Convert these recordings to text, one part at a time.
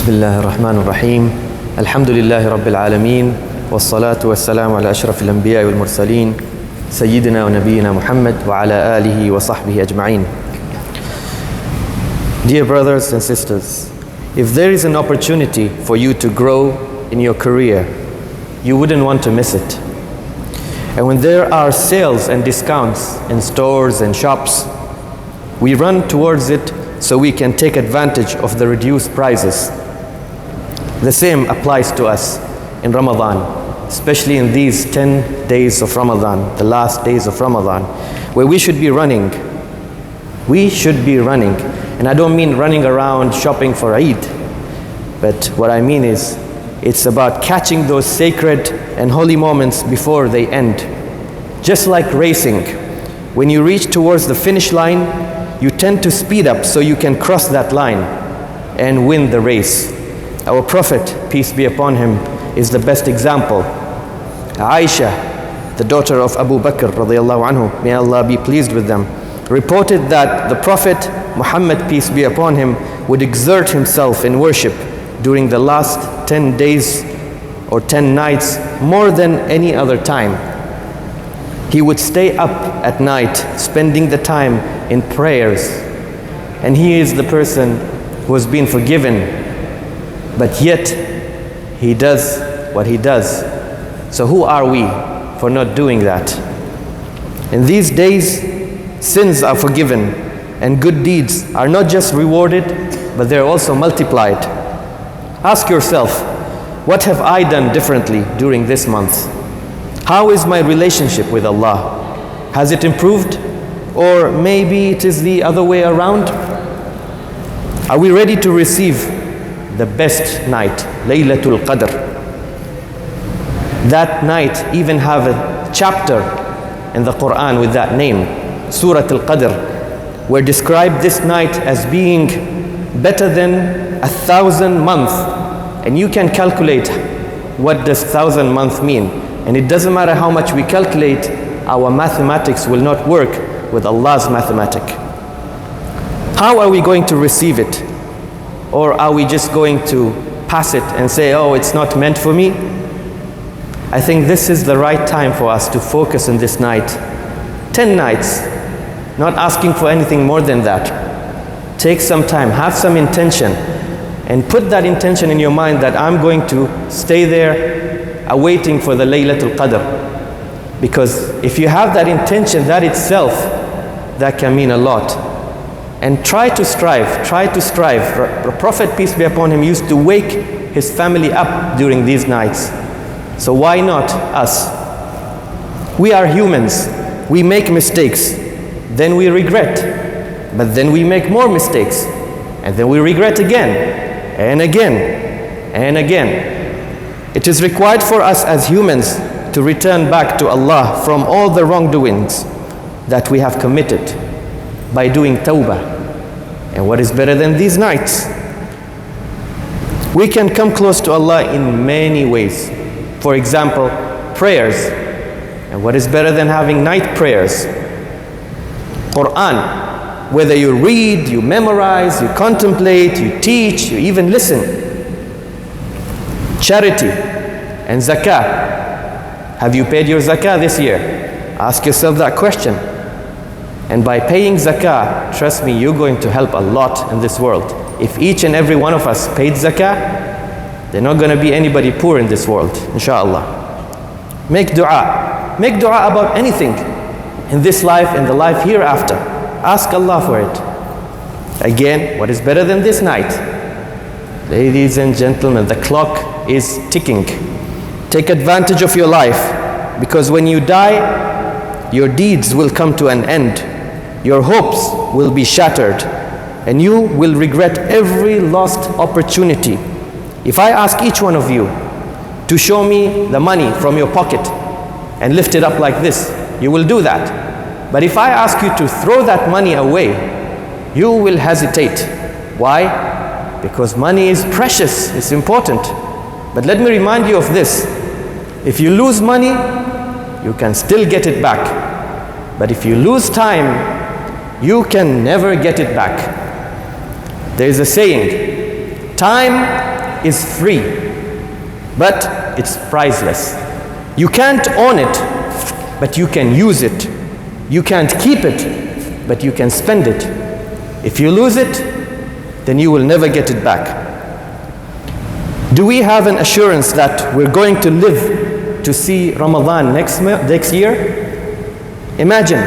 بسم الله الرحمن الرحيم الحمد لله رب العالمين والصلاة والسلام على أشرف الأنبياء والمرسلين سيدنا ونبينا محمد وعلى آله وصحبه أجمعين. Dear brothers and sisters, if there is an opportunity for you to grow in your career, you wouldn't want to miss it. And when there are sales and discounts in stores and shops, we run towards it so we can take advantage of the reduced prices. The same applies to us in Ramadan, especially in these 10 days of Ramadan, the last days of Ramadan, where we should be running. We should be running. And I don't mean running around shopping for Eid, but what I mean is it's about catching those sacred and holy moments before they end. Just like racing, when you reach towards the finish line, you tend to speed up so you can cross that line and win the race. Our Prophet, peace be upon him, is the best example. Aisha, the daughter of Abu Bakr radiallahu anhu, may Allah be pleased with them, reported that the Prophet Muhammad, peace be upon him, would exert himself in worship during the last 10 days or 10 nights more than any other time. He would stay up at night spending the time in prayers, and he is the person who has been forgiven, but yet he does what he does. So who are we for not doing that? In these days, sins are forgiven and good deeds are not just rewarded, but they're also multiplied. Ask yourself, what have I done differently during this month? How is my relationship with Allah? Has it improved? Or maybe it is the other way around? Are we ready to receive the best night, Laylatul Qadr? That night even have a chapter in the Quran with that name, Surah Al-Qadr, where described this night as being better than 1,000 months. And you can calculate what does 1,000 months mean. And it doesn't matter how much we calculate, our mathematics will not work with Allah's mathematic. How are we going to receive it? Or are we just going to pass it and say, oh, it's not meant for me? I think this is the right time for us to focus on this night. 10 nights, not asking for anything more than that. Take some time, have some intention, and put that intention in your mind that I'm going to stay there awaiting for the Laylatul Qadr. Because if you have that intention, that itself, that can mean a lot. And try to strive. The Prophet, peace be upon him, used to wake his family up during these nights. So why not us? We are humans. We make mistakes. Then we regret. But then we make more mistakes. And then we regret again. And again. And again. It is required for us as humans to return back to Allah from all the wrongdoings that we have committed by doing tawbah. And what is better than these nights? We can come close to Allah in many ways. For example, prayers. And what is better than having night prayers? Quran. Whether you read, you memorize, you contemplate, you teach, you even listen. Charity and zakah. Have you paid your zakah this year? Ask yourself that question. And by paying zakah, trust me, you're going to help a lot in this world. If each and every one of us paid zakah, there's not going to be anybody poor in this world, inshallah. Make dua. Make dua about anything in this life and the life hereafter. Ask Allah for it. Again, what is better than this night? Ladies and gentlemen, the clock is ticking. Take advantage of your life, because when you die, your deeds will come to an end. Your hopes will be shattered, and you will regret every lost opportunity. If I ask each one of you to show me the money from your pocket and lift it up like this, you will do that. But if I ask you to throw that money away, you will hesitate. Why? Because money is precious, it's important. But let me remind you of this. If you lose money, you can still get it back. But if you lose time, you can never get it back. There is a saying, time is free, but it's priceless. You can't own it, but you can use it. You can't keep it, but you can spend it. If you lose it, then you will never get it back. Do we have an assurance that we're going to live to see Ramadan next year? Imagine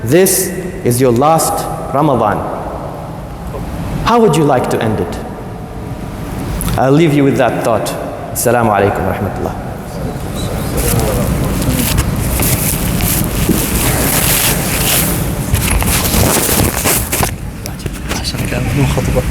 this is your last Ramadan. How would you like to end it? I'll leave you with that thought. Assalamu alaikum wa rahmatullah. عشان كان مخطبة